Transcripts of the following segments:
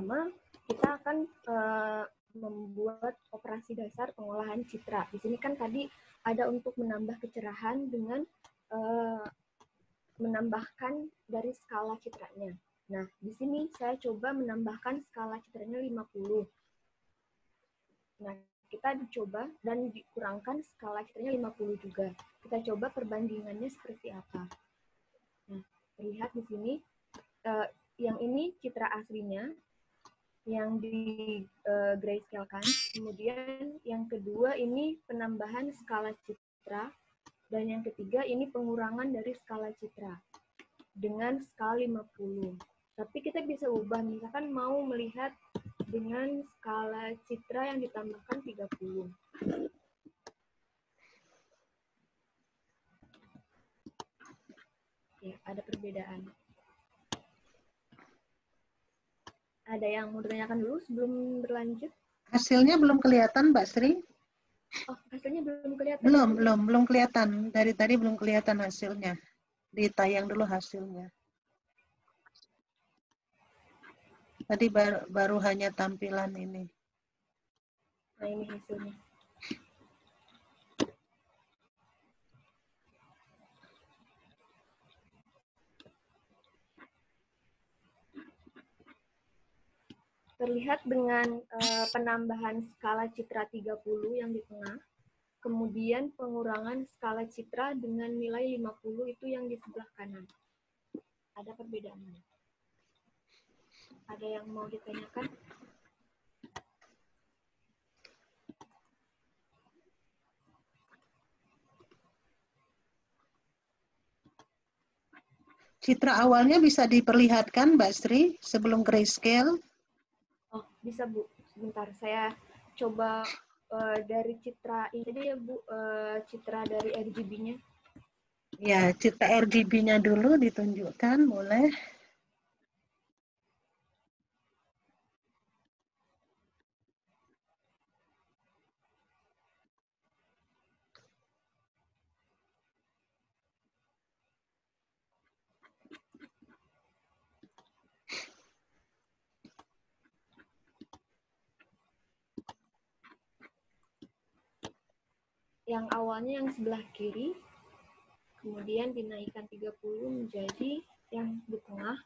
pertama kita akan membuat operasi dasar pengolahan citra. Di sini kan tadi ada untuk menambah kecerahan dengan menambahkan dari skala citranya. Nah, di sini saya coba menambahkan skala citranya 50. Nah, kita dicoba dan dikurangkan skala citranya 50 juga. Kita coba perbandingannya seperti apa. Nah, terlihat di sini, yang ini citra aslinya, yang di grayscale-kan. Kemudian yang kedua ini penambahan skala citra. Dan yang ketiga ini pengurangan dari skala citra dengan skala 50. Tapi kita bisa ubah, misalkan mau melihat dengan skala citra yang ditambahkan 30. Ya, ada perbedaan. Ada yang mau ditanyakan dulu sebelum berlanjut? Hasilnya belum kelihatan, Mbak Sri? Oh, hasilnya belum kelihatan? Belum kelihatan. Dari tadi belum kelihatan hasilnya. Ditayang dulu hasilnya. Tadi baru hanya tampilan ini. Nah, ini hasilnya. Terlihat dengan penambahan skala citra 30 yang di tengah, kemudian pengurangan skala citra dengan nilai 50 itu yang di sebelah kanan. Ada perbedaannya. Ada yang mau ditanyakan? Citra awalnya bisa diperlihatkan, Mbak Sri, sebelum grayscale? Oh, bisa Bu. Sebentar, saya coba dari citra ini aja ya Bu, citra dari RGB-nya. Ya, citra RGB-nya dulu ditunjukkan, boleh. Yang awalnya yang sebelah kiri, kemudian dinaikkan 30 menjadi yang di tengah,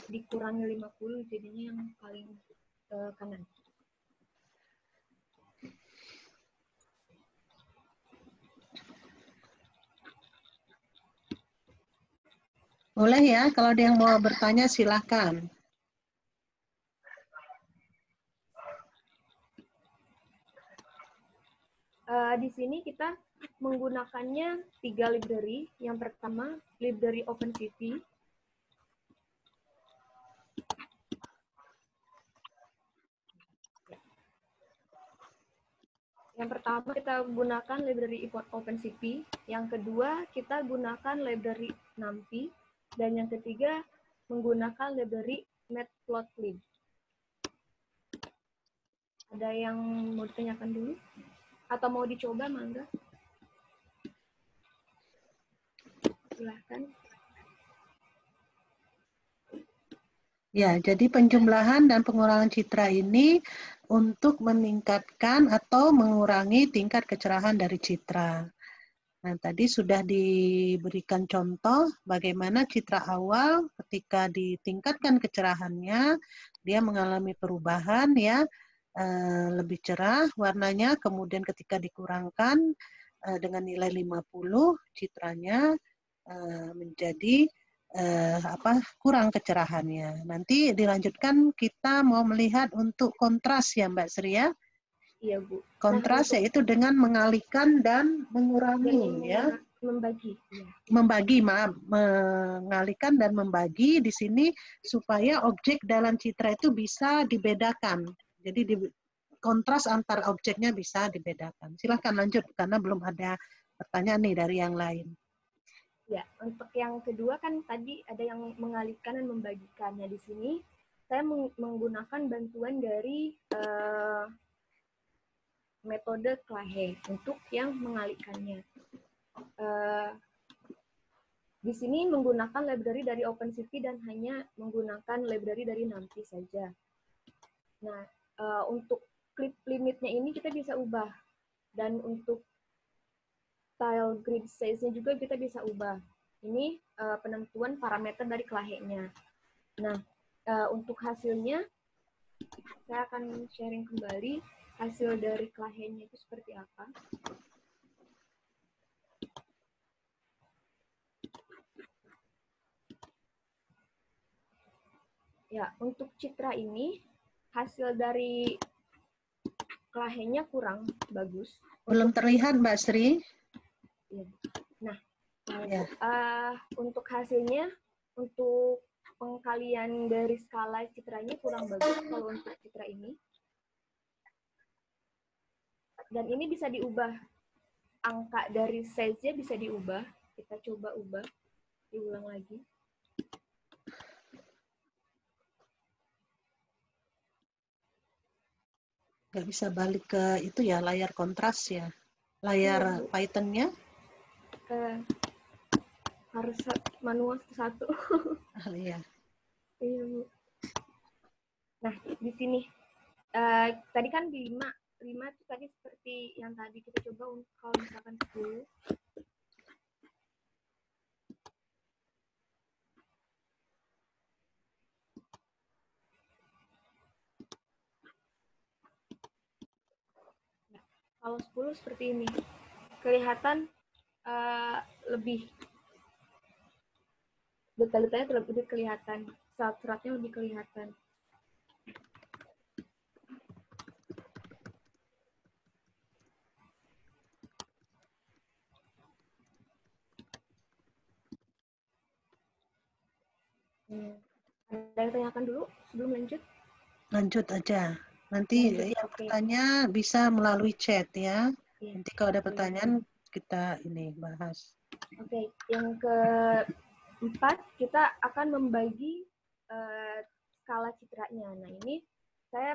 dikurangi 50 jadinya yang paling kanan. Boleh ya, kalau ada yang mau bertanya silakan. Di sini kita menggunakannya 3 library. Yang pertama, library OpenCV. Yang pertama kita gunakan library OpenCV. Yang kedua kita gunakan library NumPy. Dan yang ketiga menggunakan library Matplotlib. Ada yang mau ditanyakan dulu? Atau mau dicoba, mangga? Silahkan. Ya, jadi penjumlahan dan pengurangan citra ini untuk meningkatkan atau mengurangi tingkat kecerahan dari citra. Nah, tadi sudah diberikan contoh bagaimana citra awal ketika ditingkatkan kecerahannya, dia mengalami perubahan ya, lebih cerah warnanya, kemudian ketika dikurangkan dengan nilai 50, citranya menjadi kurang kecerahannya. Nanti dilanjutkan kita mau melihat untuk kontras ya Mbak Sri ya. Iya Bu. Kontras yaitu dengan mengalihkan dan mengurangi ya. Membagi. Ya. Membagi, maaf, mengalihkan dan membagi di sini supaya objek dalam citra itu bisa dibedakan. Jadi kontras antar objeknya bisa dibedakan. Silahkan lanjut karena belum ada pertanyaan nih dari yang lain. Ya, untuk yang kedua kan tadi ada yang mengalihkan dan membagikannya. Di sini saya menggunakan bantuan dari metode Clahe untuk yang mengalihkannya. di sini menggunakan library dari OpenCV dan hanya menggunakan library dari NumPy saja. Nah, untuk clip limitnya ini kita bisa ubah. Dan untuk tile grid size-nya juga kita bisa ubah. Ini penentuan parameter dari Clahe-nya. Nah, untuk hasilnya, saya akan sharing kembali hasil dari Clahe-nya itu seperti apa. Ya, untuk citra ini, hasil dari Clahe-nya kurang bagus. Belum terlihat, Mbak Sri. Ya. Nah, Ya. untuk hasilnya, untuk pengkalian dari skala citranya kurang bagus kalau untuk citra ini. Dan ini bisa diubah. Angka dari size-nya bisa diubah. Kita coba ubah. Diulang lagi. Nggak bisa balik ke itu ya, layar kontras ya. Layar Python-nya. Harus manual satu. Iya. Iya, Bu. Nah, di sini. Tadi kan di 5 itu tadi seperti yang tadi kita coba kalau misalkan 10. Kalau 10 seperti ini, kelihatan lebih detail-detailnya lebih kelihatan, serat-seratnya lebih kelihatan. Ada yang tanyakan dulu sebelum lanjut? Lanjut aja. Nanti yang bertanya bisa melalui chat ya. Nanti kalau ada pertanyaan kita ini bahas. Oke, yang keempat kita akan membagi skala citranya. Nah, ini saya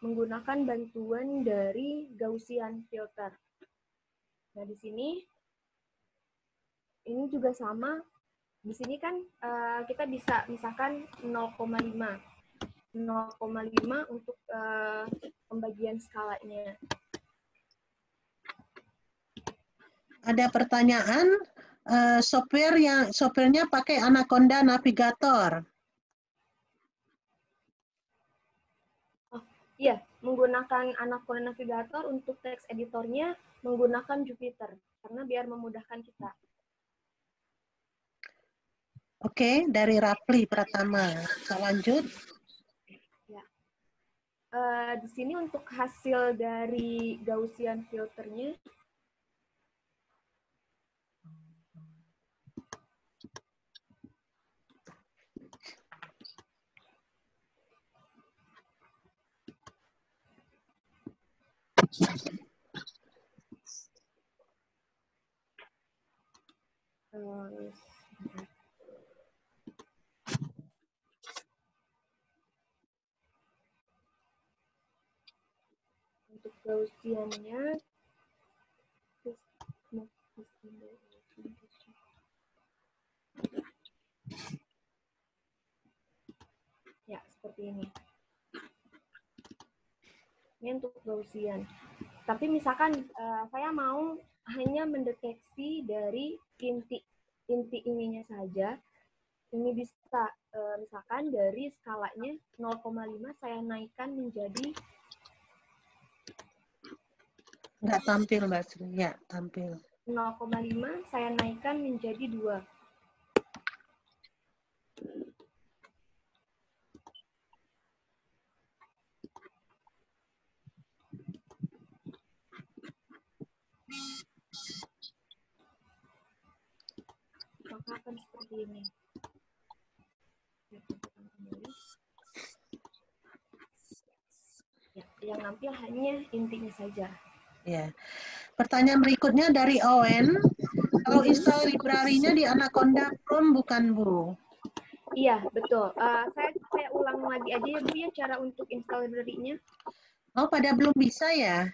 menggunakan bantuan dari Gaussian filter. Nah, di sini ini juga sama. Di sini kan kita bisa misalkan 0,5. 0,5 untuk pembagian skalanya. Ada pertanyaan, softwarenya pakai Anaconda Navigator. Oh, iya, menggunakan Anaconda Navigator. Untuk text editornya menggunakan Jupyter karena biar memudahkan kita. Oke, dari Rapli Pratama. Bisa lanjut? Ya. Di sini untuk hasil dari Gaussian filternya, untuk Gaussiannya ya seperti ini. Ini untuk Gaussian. Tapi misalkan saya mau hanya mendeteksi dari inti ininya saja. Ini bisa misalkan dari skalanya 0,5 saya naikkan menjadi Nggak tampil, Mbak Sri. Ya, tampil. 0,5 saya naikkan menjadi 2. Maka akan seperti ini. Ya, yang nampil hanya intinya saja. Ya. Pertanyaan berikutnya dari Owen. Kalau install library-nya di Anaconda Chrome bukan, Bu? Iya, betul. Saya ulang lagi aja ya, Bu, ya, cara untuk install library-nya. Oh, pada belum bisa ya?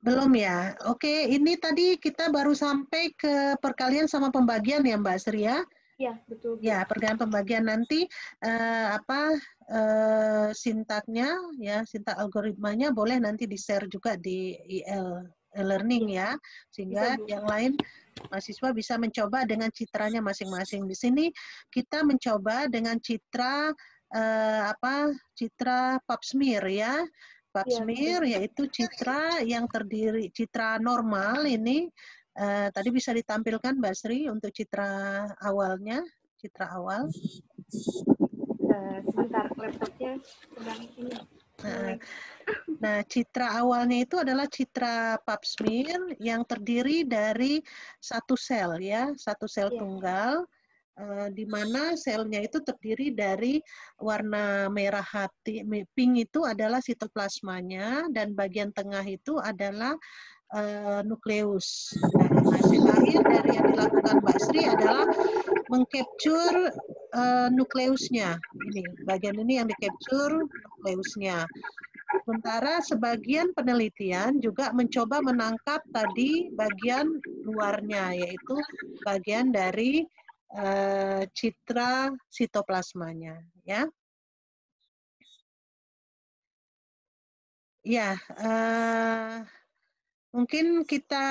Belum ya? Oke, ini tadi kita baru sampai ke perkalian sama pembagian ya Mbak Sri ya? Iya, betul, Bu. Ya, perkalian pembagian nanti sintaknya ya, sintak algoritmanya boleh nanti di-share juga di e-learning ya, Bisa, sehingga Bu. yang lain mahasiswa bisa mencoba dengan citranya masing-masing. Di sini kita mencoba dengan citra citra pap smear ya. Pap Iya, smear betul. yaitu citra yang terdiri citra normal ini tadi bisa ditampilkan Mbak Sri untuk citra awalnya, citra awal. Sebentar, laptopnya sedang ini. Nah, citra awalnya itu adalah citra pap smear yang terdiri dari satu sel ya, satu sel Iya. tunggal, di mana selnya itu terdiri dari warna merah hati, pink itu adalah sitoplasmanya, dan bagian tengah itu adalah nukleus. Nah, hasil akhir dari yang dilakukan Mbak Sri adalah mengcapture nukleusnya. Ini bagian ini yang di-capture nukleusnya. Sementara sebagian penelitian juga mencoba menangkap tadi bagian luarnya, yaitu bagian dari citra sitoplasmanya. Ya, ya. Mungkin kita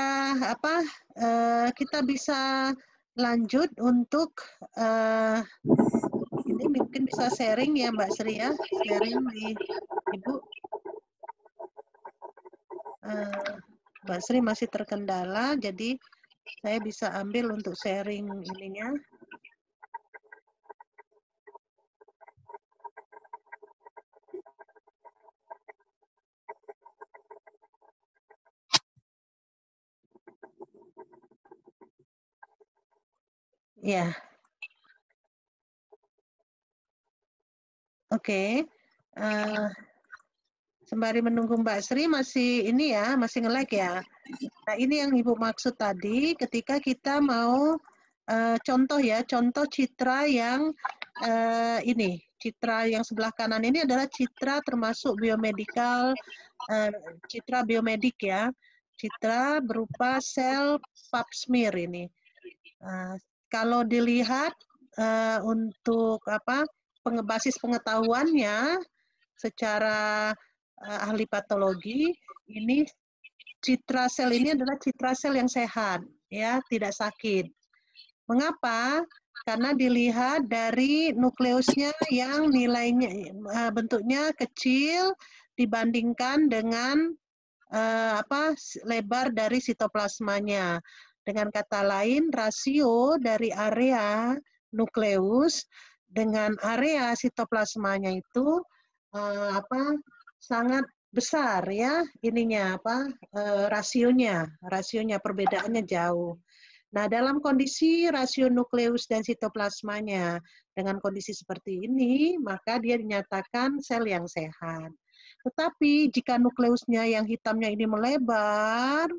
bisa lanjut untuk ini mungkin bisa sharing ya Mbak Sri ya, sharing di Ibu. Mbak Sri masih terkendala, jadi saya bisa ambil untuk sharing ininya. Ya, oke. Sembari menunggu Mbak Sri masih ini ya, masih nge-lag ya. Nah, ini yang Ibu maksud tadi ketika kita mau contoh ya, contoh citra yang ini, citra yang sebelah kanan ini adalah citra termasuk biomedical, citra biomedik ya, citra berupa sel pap smear ini. Kalau dilihat untuk basis pengetahuannya secara ahli patologi, ini citra sel ini adalah citra sel yang sehat, ya, tidak sakit. Mengapa? Karena dilihat dari nukleusnya yang nilainya bentuknya kecil dibandingkan dengan lebar dari sitoplasmanya. Dengan kata lain, rasio dari area nukleus dengan area sitoplasmanya itu sangat besar ya ininya rasionya perbedaannya jauh. Nah, dalam kondisi rasio nukleus dan sitoplasmanya dengan kondisi seperti ini, maka dia dinyatakan sel yang sehat. Tetapi jika nukleusnya yang hitamnya ini melebar,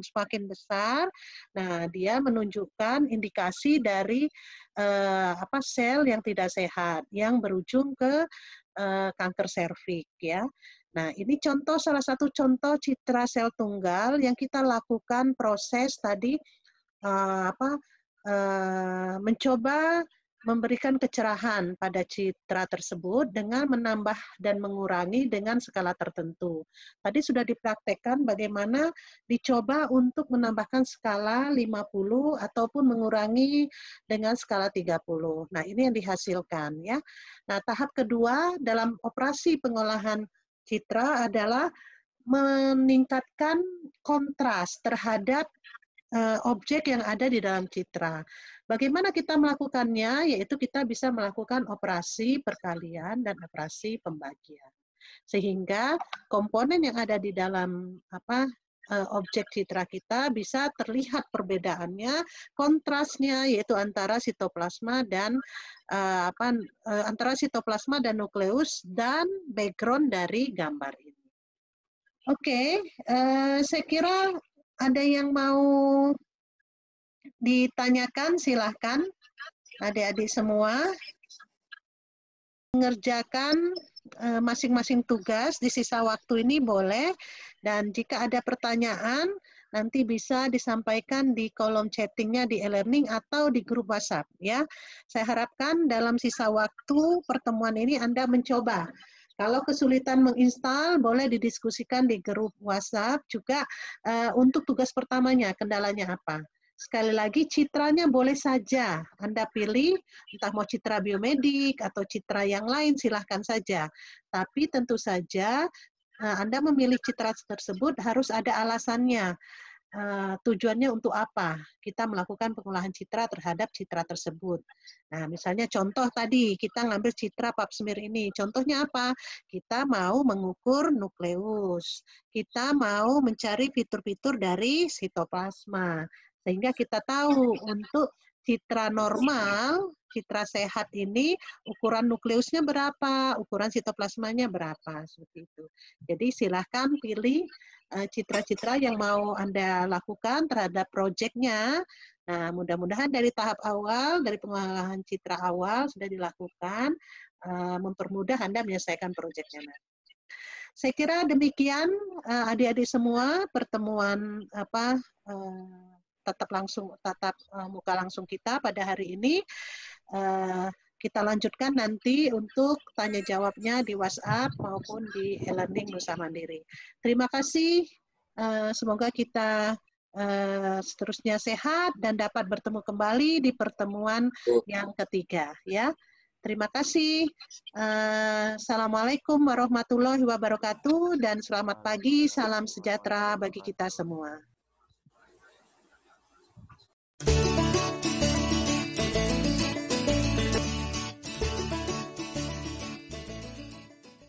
semakin besar, nah dia menunjukkan indikasi dari sel yang tidak sehat yang berujung ke kanker serviks ya. Nah, ini salah satu contoh citra sel tunggal yang kita lakukan proses tadi mencoba memberikan kecerahan pada citra tersebut dengan menambah dan mengurangi dengan skala tertentu. Tadi sudah dipraktekkan bagaimana dicoba untuk menambahkan skala 50 ataupun mengurangi dengan skala 30. Nah, ini yang dihasilkan ya. Nah, tahap kedua dalam operasi pengolahan citra adalah meningkatkan kontras terhadap objek yang ada di dalam citra. Bagaimana kita melakukannya? Yaitu kita bisa melakukan operasi perkalian dan operasi pembagian. Sehingga komponen yang ada di dalam objek citra kita bisa terlihat perbedaannya, kontrasnya yaitu antara sitoplasma dan nukleus dan background dari gambar ini. Oke, saya kira ada yang mau ditanyakan, silahkan adik-adik semua mengerjakan masing-masing tugas di sisa waktu ini boleh Dan jika ada pertanyaan, nanti bisa disampaikan di kolom chattingnya di e-learning atau di grup WhatsApp ya. Saya harapkan dalam sisa waktu pertemuan ini Anda mencoba. Kalau kesulitan menginstal, boleh didiskusikan di grup WhatsApp juga untuk tugas pertamanya, kendalanya apa. Sekali lagi, citranya boleh saja Anda pilih, entah mau citra biomedik atau citra yang lain, silahkan saja. Tapi tentu saja Anda memilih citra tersebut harus ada alasannya. Tujuannya untuk apa kita melakukan pengolahan citra terhadap citra tersebut. Nah, misalnya contoh tadi kita ngambil citra pap smear ini. Contohnya apa? Kita mau mengukur nukleus. Kita mau mencari fitur-fitur dari sitoplasma. Sehingga kita tahu untuk citra normal, citra sehat ini ukuran nukleusnya berapa, ukuran sitoplasmanya berapa, seperti itu. Jadi silahkan pilih citra-citra yang mau Anda lakukan terhadap proyeknya. Nah, mudah-mudahan dari tahap awal, dari pengolahan citra awal sudah dilakukan, mempermudah Anda menyelesaikan proyeknya. Saya kira demikian adik-adik semua pertemuan tatap muka langsung kita pada hari ini. Kita lanjutkan nanti untuk tanya jawabnya di WhatsApp maupun di e-learning Nusa Mandiri. Terima kasih. Semoga kita seterusnya sehat dan dapat bertemu kembali di pertemuan yang ketiga. Ya, terima kasih. Assalamualaikum warahmatullahi wabarakatuh dan selamat pagi. Salam sejahtera bagi kita semua.